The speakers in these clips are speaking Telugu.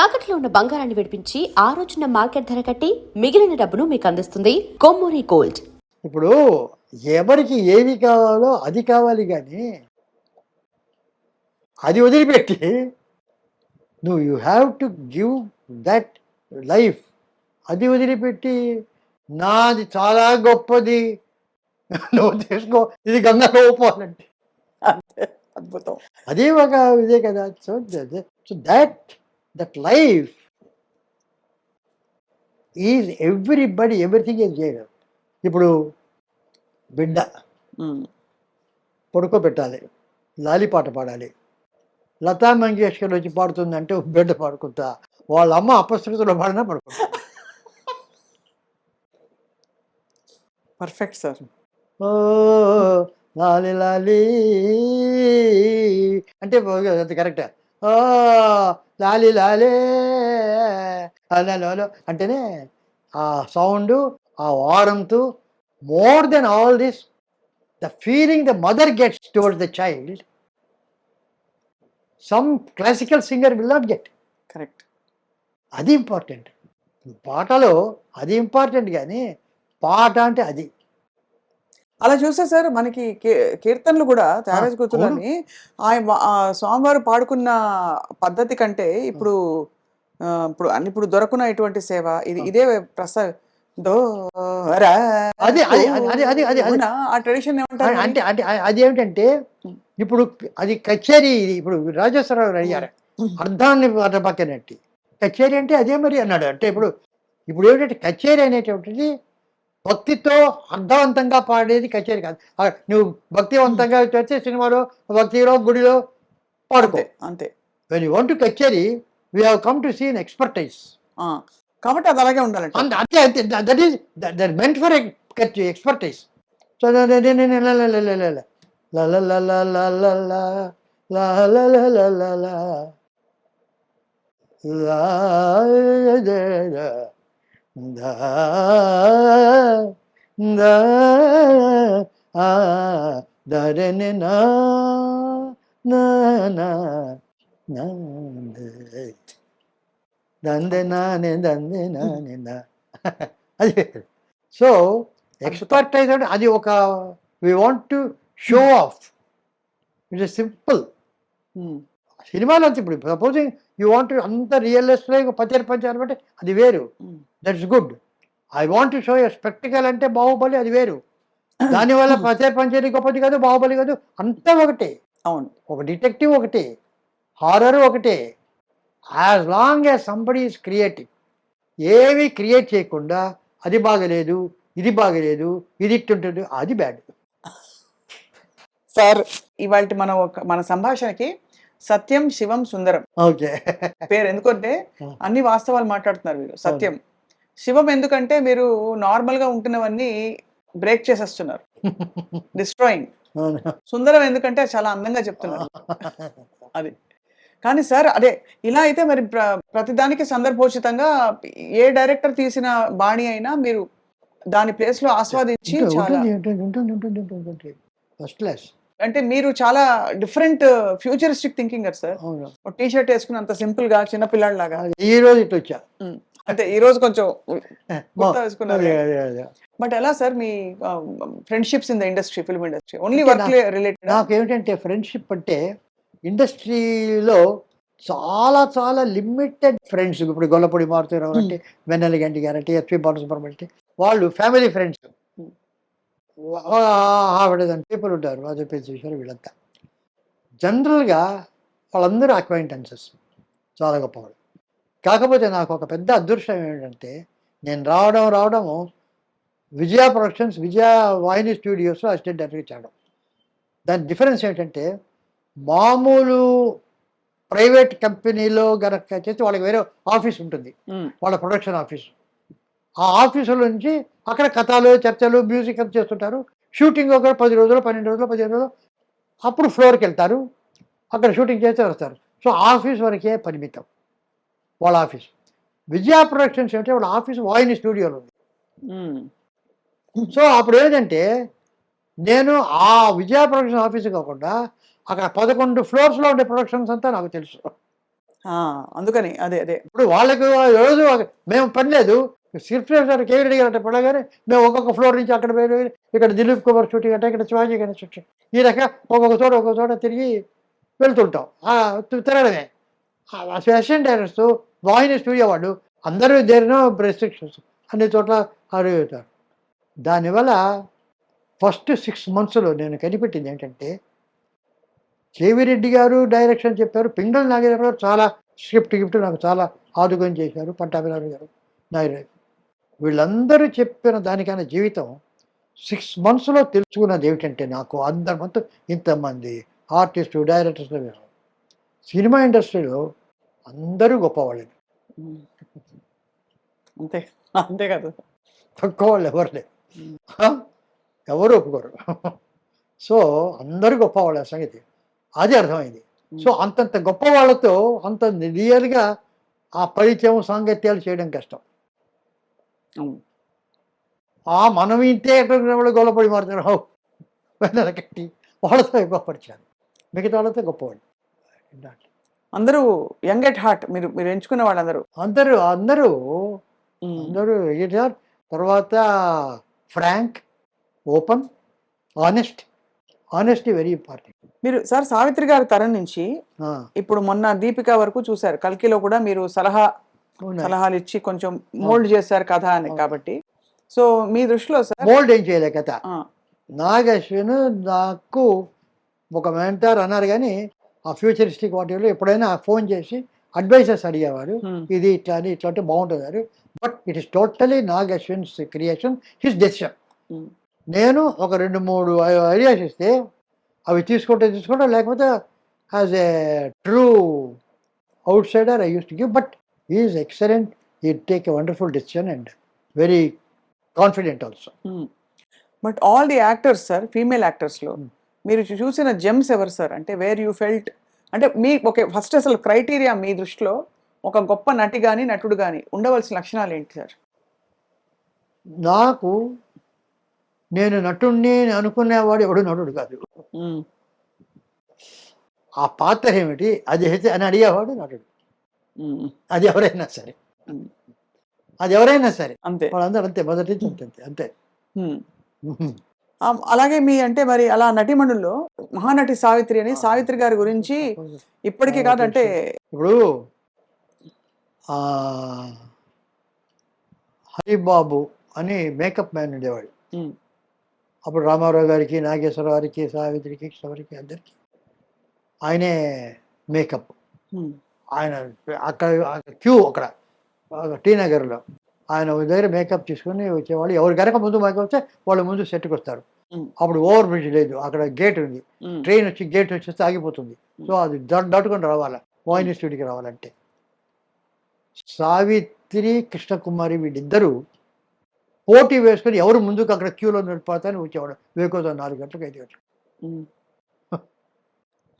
తాకట్లో ఉన్న బంగారాన్ని విడిపించి ఆ రోజున మార్కెట్ ధర కట్టి మిగిలిన డబ్బును మీకు అందిస్తుంది కొమ్మూరి గోల్డ్. ఇప్పుడు ఎవరికి ఏది కావాలో అది కావాలి కానీ అది వదిలిపెట్టి నువ్వు you have to give that life. అది వదిలిపెట్టి నాది చాలా గొప్పది నువ్వు తీసుకో, ఇది గంగలో పోవాలంటే అంతే అద్భుతం. అదే ఒక ఇదే కదా. So so that life is everybody everything is చేయడం. ఇప్పుడు బిడ్డ పడుకోబెట్టాలి, లాలిపాట పాడాలి. లతా మంగేష్కర్ వచ్చి పాడుతుందంటే బిడ్డ పాడుకుంటా, వాళ్ళ అమ్మ అపశృతిలో పాడినా పడుకుంటా. Perfect sir. ఓ లాలి లాలి అంటే అది కరెక్టా? ఓ లాలి లాలే అలా అంటేనే ఆ సౌండ్, ఆ వారంతు, more than all this the feeling the mother gets towards the child, some classical singer will not get. Correct. అది ఇంపార్టెంట్. పాటలో అది ఇంపార్టెంట్ కానీ పాట అంటే అది. అలా చూస్తే సార్ మనకి కీర్తనలు కూడా త్యాగరాజ కృతులని స్వామివారు పాడుకున్న పద్ధతి కంటే ఇప్పుడు ఇప్పుడు దొరకున్న ఇటువంటి సేవ ఇదే ప్రసా అది అది అది అది అది అది ఆ ట్రెడిషన్ ఏమంటారు అంటే అంటే అది ఏమిటంటే ఇప్పుడు అది కచేరీ. ఇప్పుడు రాజేశ్వరరావు అడిగారు అర్థాన్ని పక్కనట్టి కచేరీ అంటే అదే మరి అన్నాడు. అంటే ఇప్పుడు ఏమిటంటే కచేరీ అనేటువంటిది భక్తితో అర్థవంతంగా పాడేది కచేరీ కాదు. నువ్వు భక్తివంతంగా చేస్తే సినిమాలో భక్తిలో గుడిలో పాడుకో అంతే. When you want to kutcheri we have come to see an expertise. కాబట్టి అది అలాగే ఉండాలంటే అంతే అంతే. That is that meant for expertise. So ధరణి దందే నానే దందే నానే నా అది. సో ఎక్స్పర్టైజ్ అంటే అది ఒక we want to show off. It is simple. సినిమాలో అంతే. ఇప్పుడు సపోజింగ్ యూ వాంట్ అంత రియలిస్ట్గా పంచారు అంటే అది వేరు, that's good. I want to show a spectacle అంటే బాహుబలి, అది వేరు. దానివల్ల పంచరి గొప్పది కాదు, బాహుబలి కాదు, అంతా ఒకటే. అవును. ఒక డిటెక్టివ్ ఒకటే, హారర్ ఒకటే. As long as somebody is creative. ఏవి క్రియేట్ చేయకుండా అది బాగలేదు, ఇది బాగలేదు, ఇది ఇట్టుంటుంది, అది బ్యాడ్. సార్ ఇవాళ మన సంభాషణకి సత్యం శివం సుందరం ఓకే పేరు ఎందుకంటే అన్ని వాస్తవాలు మాట్లాడుతున్నారు మీరు. సత్యం శివం ఎందుకంటే మీరు నార్మల్ గా ఉంటున్నవన్నీ బ్రేక్ చేసేస్తున్నారు, డిస్ట్రాయింగ్. సుందరం ఎందుకంటే చాలా అందంగా చెప్తున్నారు అది. కానీ సార్ అదే ఇలా అయితే మరి ప్రతిదానికి సందర్భోచితంగా ఏ డైరెక్టర్ తీసిన బాణి అయినా మీరు దాని ప్లేస్ లో ఆస్వాదించి ఫస్ట్ క్లాస్. అంటే మీరు చాలా డిఫరెంట్ ఫ్యూచరిస్టిక్ థింకింగ్ కదా సార్. టీ షర్ట్ వేసుకుని అంత సింపుల్ గా చిన్న పిల్లాడిలాగా ఈ రోజు ఇట్లా వచ్చా అంటే ఈ రోజు కొంచెం వేసుకున్నారు. బట్ ఎలా సార్ మీ friendships in the industry, film industry only work related? నాకేమిటంటే ఫ్రెండ్షిప్ అంటే ఇండస్ట్రీలో చాలా చాలా లిమిటెడ్ ఫ్రెండ్స్. ఇప్పుడు గొల్లపూడి మారుతారావు అంటే, వెన్నెల గంటి గారు అంటే, ఎస్పి బాలసుబ్రహ్మణ్యం అంటే, వాళ్ళు ఫ్యామిలీ ఫ్రెండ్స్. ఆవిడ పీపుల్ ఉంటారు, అది చూసారు. వీళ్ళంతా జనరల్గా వాళ్ళందరూ అక్వైంటెన్సెస్, చాలా గొప్పవాళ్ళు. కాకపోతే నాకు ఒక పెద్ద అదృష్టం ఏంటంటే నేను రావడము విజయ ప్రొడక్షన్స్, విజయ వాహిని స్టూడియోస్లో అసిస్టెంట్ డైరెక్టర్ చేయడం. దాని డిఫరెన్స్ ఏంటంటే మామూలు ప్రైవేట్ కంపెనీలో గనక చేస్తే వాళ్ళకి వేరే ఆఫీస్ ఉంటుంది, వాళ్ళ ప్రొడక్షన్ ఆఫీస్. ఆ ఆఫీసుల నుంచి అక్కడ కథలు, చర్చలు, మ్యూజిక్ అంతా చేస్తుంటారు. షూటింగ్ ఒక 10 రోజులు, 12 రోజులు, 15 రోజులు, అప్పుడు ఫ్లోర్కి వెళ్తారు, అక్కడ షూటింగ్ చేస్తే వస్తారు. సో ఆఫీస్ వరకే పరిమితం వాళ్ళ ఆఫీస్. విజయ ప్రొడక్షన్స్ అంటే వాళ్ళ ఆఫీస్ వాహిని స్టూడియోలో ఉంది. సో అప్పుడు ఏంటంటే నేను ఆ విజయ ప్రొడక్షన్ ఆఫీస్ కాకుండా అక్కడ 11 ఫ్లోర్స్లో ఉండే ప్రొడక్షన్స్ అంతా నాకు తెలుసు. అందుకని అదే అదే ఇప్పుడు వాళ్ళకి రోజు మేము పని లేదు. స్క్రిప్ట్ రాశారు కేవీ రెడ్డి గారు అంటే పడగానే మేము ఒక్కొక్క ఫ్లోర్ నుంచి అక్కడ పోయి ఇక్కడ దిలీప్ కుమార్ షూటింగ్ అంటే ఇక్కడ శివాజీ గారి షూటింగ్, ఈ రకంగా ఒక్కొక్క చోట తిరిగి వెళ్తుంటాం. తిరగడమే. అసిస్టెంట్ డైరెక్టర్స్, వాహిని స్టూడియో వాళ్ళు అందరూ దేరినో రెస్ట్రిక్షన్స్ అన్ని చోట్ల అడుగుతారు. దానివల్ల ఫస్ట్ 6 monthsలో నేను కనిపెట్టింది ఏంటంటే, కేవీ రెడ్డి గారు డైరెక్షన్ చెప్పారు, పింగళి నాగేశ్వర గారు చాలా స్క్రిప్ట్ నాకు చాలా ఆదుకొని చేశారు, పట్టాభిరావు గారు నాగేశ్వర, వీళ్ళందరూ చెప్పిన దానికైనా జీవితం 6 monthsలో తెలుసుకున్నది ఏమిటంటే, నాకు అందరి మొత్తం ఇంతమంది ఆర్టిస్టు డైరెక్టర్స్, సినిమా ఇండస్ట్రీలో అందరూ గొప్పవాళ్ళే, అంతే అంతే కదా, తక్కువ వాళ్ళు ఎవరు లేరు, ఎవరు ఒప్పుకోరు. సో అందరూ గొప్పవాళ్ళ సంగతి అది అర్థమైంది. సో అంతంత గొప్ప వాళ్ళతో అంత రియల్గా ఆ పరిచయం సాంగత్యాలు చేయడం కష్టం. మనం ఇంతే వాళ్ళు గొల్లపడి మారుతారు కట్టి వాళ్ళతో ఎక్కువ పరిచయాలు, మిగతా వాళ్ళతో గొప్పవాళ్ళు. అందరూ యంగ్ ఎట్ హార్ట్, మీరు ఎంచుకున్న వాళ్ళందరూ అందరూ అందరూ అందరూ తర్వాత frank, open, honesty very important. మీరు సార్ సావిత్రి గారి తరం నుంచి ఇప్పుడు మొన్న దీపిక వరకు చూశారు, కల్కిలో కూడా మీరు సలహాలు ఇచ్చి కొంచెం మోల్డ్ చేశారు కథ అని. కాబట్టి సో మీ దృష్టిలో సార్ మోల్డ్ ఏం చేయలే కథ. నాగశ్విన్ నాకు ఒక మెంటార్ అన్నారు, కానీ ఆ ఫ్యూచరిస్టిక్ వాటిలో ఎప్పుడైనా ఫోన్ చేసి అడ్వైజర్స్ అడిగేవారు, ఇది ఇట్లా అని ఇట్లా అంటే బాగుంటుంది. But it is totally Nagashwin's creation, his decision. నేను ఒక 2-3 ఐడియాస్ ఇస్తే అవి తీసుకుంటే లేకపోతే as a true outsider I use to give, but is excellent, he take a wonderful decision and very confident also. But all the actors sir, female యాక్టర్స్లో మీరు చూసిన జెమ్స్ ఎవరు సార్? అంటే వేర్ యూ ఫెల్ట్, అంటే మీ ఓకే ఫస్ట్ అసలు క్రైటీరియా మీ దృష్టిలో ఒక గొప్ప నటి కానీ నటుడు కానీ ఉండవలసిన లక్షణాలు ఏంటి సార్? నాకు నేను నటుడిని అనుకునేవాడు ఎవడు నటుడు కాదు. ఆ పాత్ర ఏమిటి అది అయితే అని అడిగేవాడు నటుడు. అది ఎవరైనా సరే, అంతే, వాళ్ళందరూ అంతే, మొదటి నుంచి అంతే. అలాగే మీ అంటే మరి అలా నటిమణుల్లో మహానటి సావిత్రి అని, సావిత్రి గారి గురించి ఇప్పటికీ కాదంటే ఇప్పుడు హరిబాబు అని మేకప్ మ్యాన్ ఉండేవాడు. అప్పుడు రామారావు గారికి, నాగేశ్వరరావు గారికి, సావిత్రికి, కృష్ణవరికి అందరికి ఆయనే మేకప్. ఆయన అక్కడ క్యూ అక్కడ టీ నగర్లో ఆయన దగ్గర మేకప్ తీసుకుని వచ్చేవాళ్ళు. ఎవరు కనుక ముందు మేకప్ వస్తే వాళ్ళు ముందు సెట్కి వస్తారు. అప్పుడు ఓవర్ బ్రిడ్జ్ లేదు, అక్కడ గేట్ ఉంది, ట్రైన్ వచ్చి గేట్ వచ్చేస్తే ఆగిపోతుంది. సో అది దాటుకొని రావాలా వాహిని స్టూడియోకి రావాలంటే. సావిత్రి, కృష్ణకుమారి వీళ్ళిద్దరూ పోటీ వేసుకొని ఎవరు ముందుకు అక్కడ క్యూలో నిలిపోతారని వచ్చేవాడు. వేకోదా 4 గంటలకు 5 గంటలకు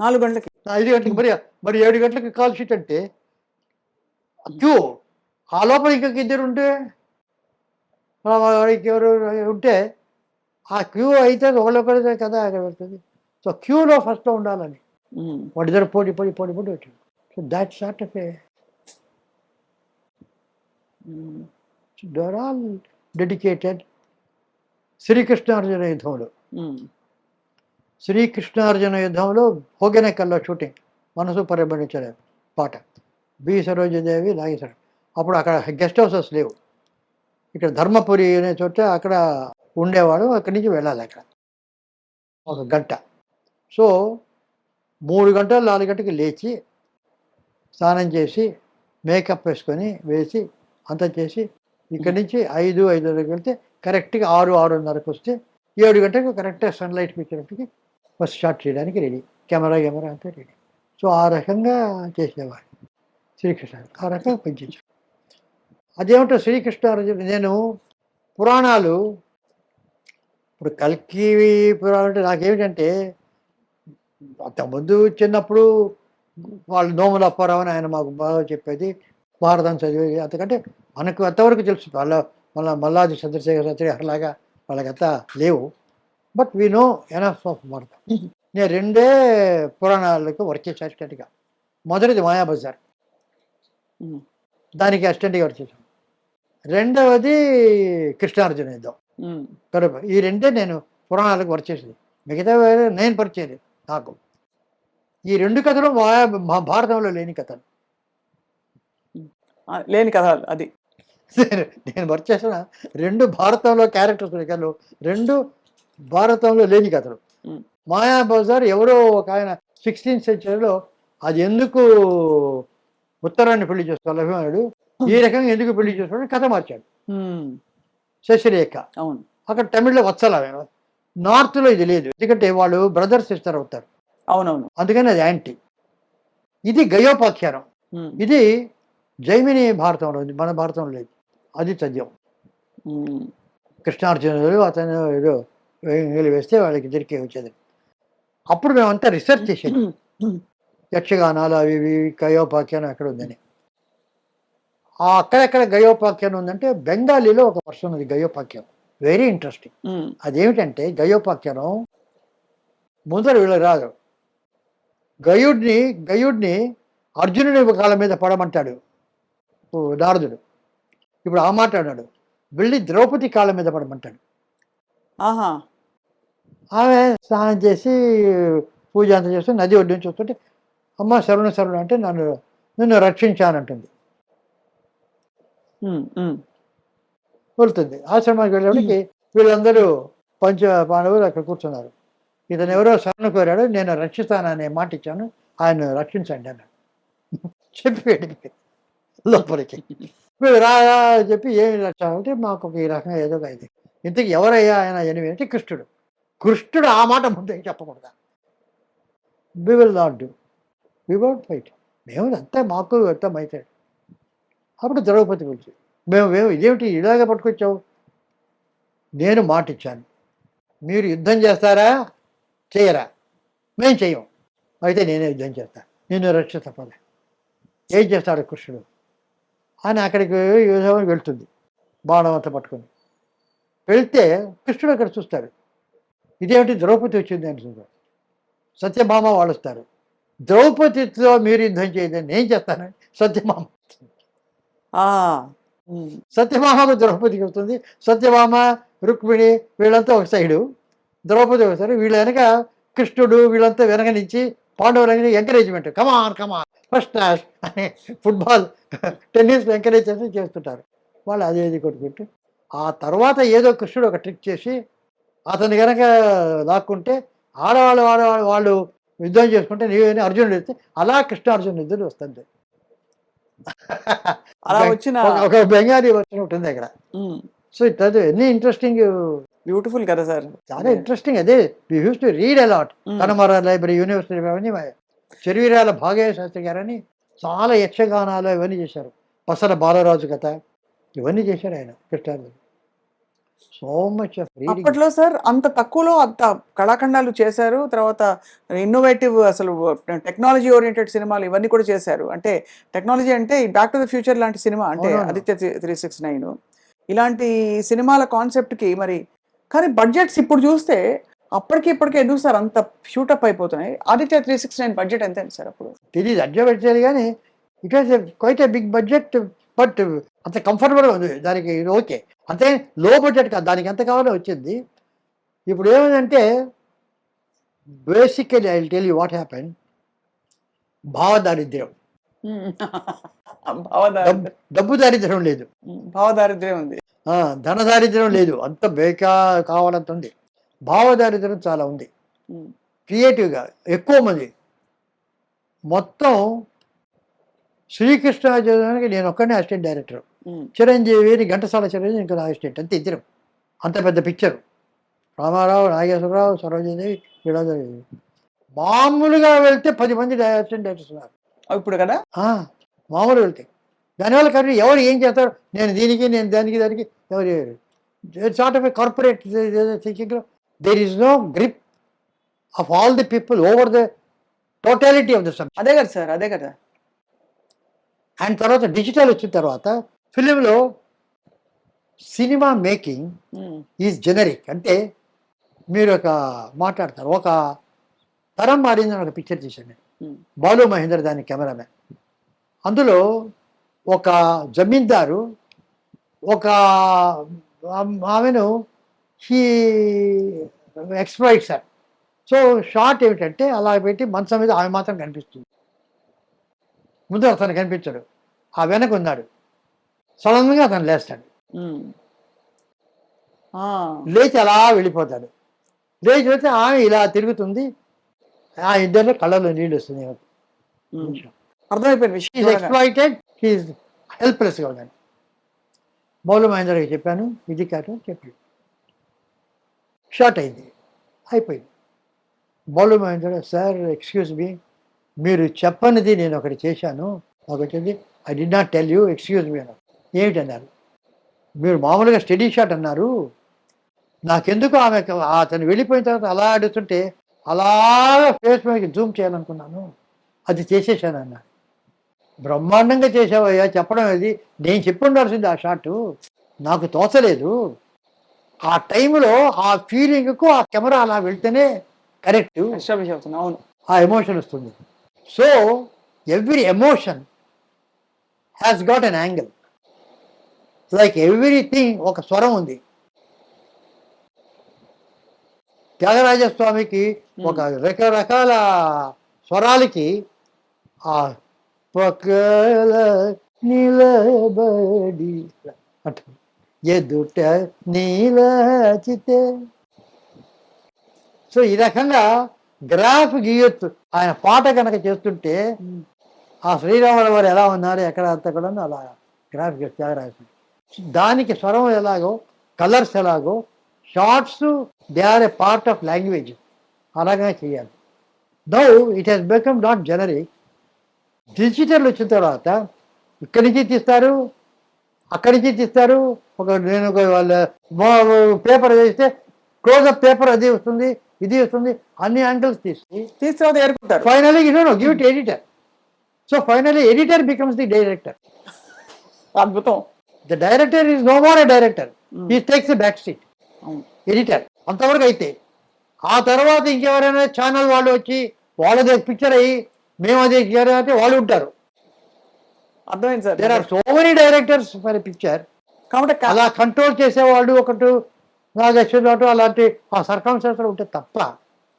4 గంటలకి 5 గంటలకు మరి 7 గంటలకు కాల్ షీట్ అంటే క్యూ. ఆ లోపల ఇంకా ఇద్దరు ఉంటే ఎవరు ఉంటే ఆ క్యూ అయితే ఒకళ్ళొకరిదే కదా అక్కడ పెడుతుంది. సో క్యూలో ఫస్ట్లో ఉండాలని వాడిద్దరు పోటీ వచ్చాడు. So that sort of a they're all dedicated. శ్రీకృష్ణార్జున యుద్ధంలో హోగెనకల్లో షూటింగ్, మనసు పరిభ్రమించలేదు పాట, బి సరోజదేవి, నాగేశ్వరం. అప్పుడు అక్కడ గెస్ట్ హౌసెస్ లేవు, ఇక్కడ ధర్మపురి అనే చోట అక్కడ ఉండేవాడు. అక్కడి నుంచి వెళ్ళాలి అక్కడ 1 గంట. సో 3 గంటలు 4 గంటకి లేచి స్నానం చేసి మేకప్ వేసి అంతా చేసి ఇక్కడి నుంచి 5:30కి వెళ్తే కరెక్ట్గా 6:30కి వస్తే 7 గంటలకు కరెక్ట్గా సన్లైట్ పిక్చర్కి ఫస్ట్ షాట్ చేయడానికి రెడీ, కెమెరా అంతా రెడీ. సో ఆ రకంగా చేసేవాడు శ్రీకృష్ణ, ఆ రకంగా పెంచాడు. అదేమిటో శ్రీకృష్ణార్జున, నేను పురాణాలు ఇప్పుడు కల్కి పురాణం అంటే నాకేమిటంటే, అంతకుముందు చిన్నప్పుడు వాళ్ళు నోముల అప్పారావు అని ఆయన మాకు బాగా చెప్పేది, భారతం చదివేది. అంతకంటే మనకు అంతవరకు తెలుసు. మల్లాది చంద్రశేఖర శాస్త్రి అట్లాగా వాళ్ళకంతా లేవు. But we know enough of Bharatam. నేను 2 పురాణాలకు వర్క్ చేశాను అసిస్టెంట్గా. మొదటిది మాయాబజార్, ఉమ్, దానికి అసిస్టెంట్గా వర్క్ చేశాను. రెండవది కృష్ణార్జున యుద్ధం ఉమ్, కరుపు. ఈ రెండే నేను పురాణాలకు వర్క్ చేసింది. మిగతా నేను పరిచయం నాకు. ఈ రెండు కథలు భారతంలో లేని కథలు. లేని కథ అది. నేను వర్క్ చేసిన రెండు భారతంలో క్యారెక్టర్స్ కథలు, రెండు భారతంలో లేని కథలు. ఉమ్, మాయాబజార్ ఎవరో ఒక ఆయన 16th సెంచరీలో అది ఎందుకు ఉత్తరాన్ని పెళ్లి చేసుకోవాలి అభిమానుడు, ఈ రకంగా ఎందుకు పెళ్లి చేసుకోవాలి కథ మార్చాడు. ఉమ్, శశిరేఖ అవును. అక్కడ తమిళ్లో వత్సల, నార్త్లో ఇది లేదు, ఎందుకంటే వాళ్ళు బ్రదర్ సిస్టర్ అవుతారు, అవునవును. అందుకని అది యాంటీ. ఇది గయోపాఖ్యానం. ఉమ్, ఇది జైమిని భారతంలో ఉంది, మన భారతంలో లేదు. అది చదివాం. ఉమ్, కృష్ణార్జునుడు అతను ఏదో వేంగిలి వేస్తే వాళ్ళకి దొరికే వచ్చేది. అప్పుడు మేమంతా రీసెర్చ్ చేసాం, యక్షగానాలు అవి ఇవి గయోపాఖ్యానం ఎక్కడ ఉందని. అక్కడెక్కడ గయోపాఖ్యానం ఉందంటే బెంగాలీలో ఒక వర్షన్ ఉంది గయోపాఖ్యానం, వెరీ ఇంట్రెస్టింగ్. ఉమ్, అదేమిటంటే గయోపాఖ్యానం ముందర వీళ్ళు రాదు, గయుడిని అర్జునుడి కాళ్ళ మీద పడమంటాడు నారదుడు. ఇప్పుడు ఆ మాట అన్నాడు, వెళ్ళి ద్రౌపది కాళ్ళ మీద పడమంటాడు. ఆహా, ఆమె స్నానం చేసి పూజ అంతా చేస్తూ నది ఒడ్డు నుంచి వస్తుంటే, అమ్మ శరణు అంటే నిన్ను రక్షించానంటుంది. ఉమ్, ఉమ్, వెళ్తుంది. ఆశ్రమానికి వెళ్ళేప్పటికి వీళ్ళందరూ పంచ పాండవులు అక్కడ కూర్చున్నారు. ఇతను ఎవరో శరణు కోరాడు, నేను రక్షిస్తాననే మాట ఇచ్చాను, ఆయన రక్షించండి అన్నాడు. చెప్పి వెళ్ళిపోయి లోపలికి వీళ్ళు రాగా చెప్పి ఏమి రక్ష అంటే మాకు ఈ రకంగా ఏదో అయింది. ఇంతకు ఎవరయ్యా ఆయన ఎనిమి అంటే కృష్ణుడు ఆ మాట ముందే చెప్పకూడదా, we will not do, we won't fight, మేము అంతా మాకు అర్థం అవుతాడు. అప్పుడు ద్రౌపది గురించి మేము ఇదేమిటి ఇలాగ పట్టుకొచ్చావు, నేను మాట ఇచ్చాను, మీరు యుద్ధం చేస్తారా చేయరా, మేము చెయ్యం, అయితే నేనే యుద్ధం చేస్తా, నేను రక్ష తప్పలే. ఏం చేస్తాడు కృష్ణుడు అని అక్కడికి యుద్ధం వెళ్తుంది బాణం అంతా పట్టుకొని. వెళ్తే కృష్ణుడు అక్కడ చూస్తాడు, ఇదేమిటి ద్రౌపది వచ్చింది అని చూస్తాడు. సత్యభామ వాళ్ళు వస్తారు, ద్రౌపదితో మీరు యుద్ధం చేయదని నేను చేస్తానని సత్యభామ. సత్యభామకు ద్రౌపదికి వస్తుంది, సత్యభామ రుక్మిణి వీళ్ళంతా ఒక సైడు, ద్రౌపది ఒక సైడు, వీళ్ళ వెనక కృష్ణుడు వీళ్ళంతా వెనక నుంచి పాండవులకి ఎంకరేజ్మెంట్, కమాన్ ఫస్ట్ క్లాస్ అని ఫుట్బాల్ టెన్నిస్ ఎంకరేజ్ చేసి చేస్తుంటారు వాళ్ళు. అదేది కొట్టుకుంటూ ఆ తర్వాత ఏదో కృష్ణుడు ఒక ట్రిక్ చేసి అతను కనుక లాక్కుంటే వాళ్ళు యుద్ధం చేసుకుంటే నీవేని అర్జునుడు వస్తే అలా కృష్ణార్జునుడు యుద్ధం వస్తుంది. అలా వచ్చిన ఒక బెంగాలీ వర్షన్ ఉంటుంది అక్కడ. So it any interesting, beautiful కదా సార్, చాలా ఇంట్రెస్టింగ్. అదే we use to read a lot. కనమర లైబ్రరీ, యూనివర్సిటీ అవన్నీ చెరువిరాల భాగయ్య శాస్త్రి గారని చాలా యక్షగానాలు ఇవన్నీ చేశారు. పసల బాలరాజు కథ ఇవన్నీ చేశారు ఆయన కృష్ణార్జునుడు. So much of reading. అప్పట్లో సార్ అంత తక్కువలో అంత కళాఖండాలు చేశారు. తర్వాత ఇన్నోవేటివ్ అసలు టెక్నాలజీ ఓరియంటెడ్ సినిమాలు ఇవన్నీ కూడా చేశారు. అంటే టెక్నాలజీ అంటే బ్యాక్ టు ద ఫ్యూచర్ లాంటి సినిమా, అంటే ఆదిత్య 369 ఇలాంటి సినిమాల కాన్సెప్ట్కి మరి. కానీ బడ్జెట్స్ ఇప్పుడు చూస్తే అప్పటికి ఇప్పటికే ఎందుకు సార్ అంత షూటప్ అయిపోతున్నాయి? ఆదిత్య 369 బడ్జెట్ ఎంత సార్ అప్పుడు? తెలియదు, అడ్జస్ట్ పెట్టేది కానీ it was quite a big budget, but అంత కంఫర్టబుల్గా ఉంది దానికి. ఓకే, అంతే లో బడ్జెట్ కాదు, దానికి ఎంత కావాలో వచ్చింది. ఇప్పుడు ఏమైందంటే basically I will tell you what happen. భావదారిద్ర్యం, డబ్బు దారిద్ర్యం లేదు, భావదారిద్ర్యం ఉంది, ధన దారిద్ర్యం లేదు, అంత కావాలంత ఉంది. భావదారిద్ర్యం చాలా ఉంది. క్రియేటివ్గా ఎక్కువ మంది. మొత్తం శ్రీకృష్ణార్జునానికి నేను ఒక్కనే అసిస్టెంట్ డైరెక్టర్, చిరంజీవిని ఘంటసాల చిరంజీవి ఇంకా అసిస్టెంట్, అంతే ఇద్దరం. అంత పెద్ద పిక్చర్. రామారావు, నాగేశ్వరరావు, సరోజిదేవి, వీళ్ళందరూ. మామూలుగా వెళ్తే 10 మంది అసిస్టెంట్ డైరెక్టర్స్ ఉన్నారు ఇప్పుడు కదా. మామూలు వెళ్తే దానివల్ల కానీ ఎవరు ఏం చేస్తారు, నేను దీనికి నేను దానికి ఎవరు సార్ట్ ఆఫ్ ఏ కార్పొరేట్ థింకింగ్లో there is no grip of all the people over the totality of the subject. అదే కదా సార్, అదే కదా. అండ్ తర్వాత డిజిటల్ వచ్చిన తర్వాత ఫిలింలో సినిమా మేకింగ్ ఈజ్ జెనరిక్. అంటే మీరు మాట్లాడతారు, ఒక తరం మారిందని ఒక పిక్చర్ తీశాను నేను, బాలు మహేందర్ దాని కెమెరామెన్. అందులో ఒక జమీందారు ఒక ఆమెను he exploit sir. So short ఏమిటంటే అలా పెట్టి మంచం మీద ఆమె మాత్రం కనిపిస్తుంది, ముందు అతను కనిపించాడు, ఆ వెనక ఉన్నాడు. సడన్గా అతను లేస్తాడు, లేచి అలా వెళ్ళిపోతాడు. లేచి వెళ్తే ఆమె ఇలా తిరుగుతుంది, ఆ ఇద్దరిలో కళ్ళలో నీళ్ళు వస్తుంది. అర్థమైపోయింది విషయం. ఎక్స్ప్లాయిటెడ్, హీఈస్ హెల్ప్లెస్గా ఉన్నాడు. మౌలు మహేందర్కి చెప్పాను, ఇది కాదు చెప్పి షార్ట్ అయింది, అయిపోయింది. Mould Mahender, sir excuse me, మీరు చెప్పనిది నేను ఒకటి చేశాను, నాకు వచ్చింది, I did not tell you, excuse me అన్నారు. ఏమిటన్నారు? మీరు మామూలుగా స్టడీ షాట్ అన్నారు, నాకెందుకు ఆమె అతను వెళ్ళిపోయిన తర్వాత అలా అడుగుతుంటే అలాగా ఫేస్ మీదకి జూమ్ చేయాలనుకున్నాను, అది చేసేసాను అన్నారు. బ్రహ్మాండంగా చేసావయ్యా, చెప్పడం అది నేను చెప్పి ఉండాల్సింది ఆ షాటు, నాకు తోచలేదు. ఆ టైంలో ఆ ఫీలింగ్కు ఆ కెమెరా అలా వెళ్తేనే కరెక్ట్, ఎస్టాబ్లిష్ అవుతుంది. అవును, ఆ ఎమోషన్ వస్తుంది. So every emotion has got an angle, like everything ఒక స్వరం ఉంది. త్యాగరాజస్వామికి ఒక రకరకాల స్వరాలకి ఆ పక్కల నిలబడి అంట ఎదుట నీలచితే, సో ఈ రకంగా గ్రాఫ్ గీయొచ్చు. ఆయన పాట కనుక చేస్తుంటే ఆ శ్రీరాముల వారు ఎలా ఉన్నారు ఎక్కడ అంతా కూడా అలా గ్రాఫ్ గీయొచ్చు త్యాగరాజస్వామి. దానికి స్వరం ఎలాగో, కలర్స్ ఎలాగో, shorts they are a part of language, అలాగే చేయాలి. Now it has become not generic. Digital వచ్చిన తర్వాత ఇక్కడి నుంచి తీస్తారు, అక్కడి నుంచి తీస్తారు. నేను వాళ్ళ పేపర్ వేస్తే క్లోజప్ పేపర్ అది వస్తుంది, ఇది వస్తుంది, అన్ని యాంగిల్స్ తీసుకురావద్దు ఏర్పడతారు. Finally give it editor. So finally editor becomes the director. అద్భుతం. The director is no more a director, he takes a back seat, editor అంతవరకు అయితే. ఆ తర్వాత ఇంకెవరైనా ఛానల్ వాళ్ళు వచ్చి వాళ్ళదే పిక్చర్ అయ్యి మేము అదే అంటే వాళ్ళు ఉంటారు. అర్థమైంది sir. There are so many directors for a picture. కాబట్టి అలా కంట్రోల్ చేసేవాళ్ళు ఒకటి నాగేశ్వరరావు అలాంటి ఆ సర్కమ్స్టెన్సెస్ ఉంటే తప్ప,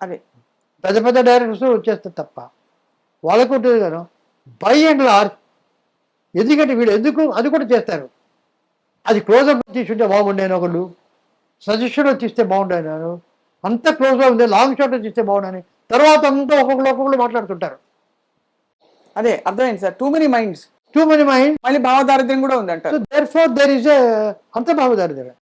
అదే పెద్ద పెద్ద డైరెక్టర్స్ వచ్చేస్తే తప్ప వాళ్ళకు ఉంటుంది కదా. బై అండ్ లార్జ్ ఎందుకంటే వీళ్ళు ఎందుకు అది కూడా చేస్తారు. అది క్లోజప్ తీసుంటే బాగుండేను, ఒకళ్ళు సజెషన్ తీస్తే బాగుండేను, అంత క్లోజ్గా ఉంది, లాంగ్ షాట్ తీస్తే బాగుండని, తర్వాత అంతా ఒక్కొక్కరు మాట్లాడుతుంటారు. అదే అర్థమైంది సార్. టూ మెనీ మైండ్స్, మళ్ళీ మళ్ళీ భావదారిద్ర్యం కూడా ఉంది అంటారు. So therefore there is అంత భావదారిద్ర్యం.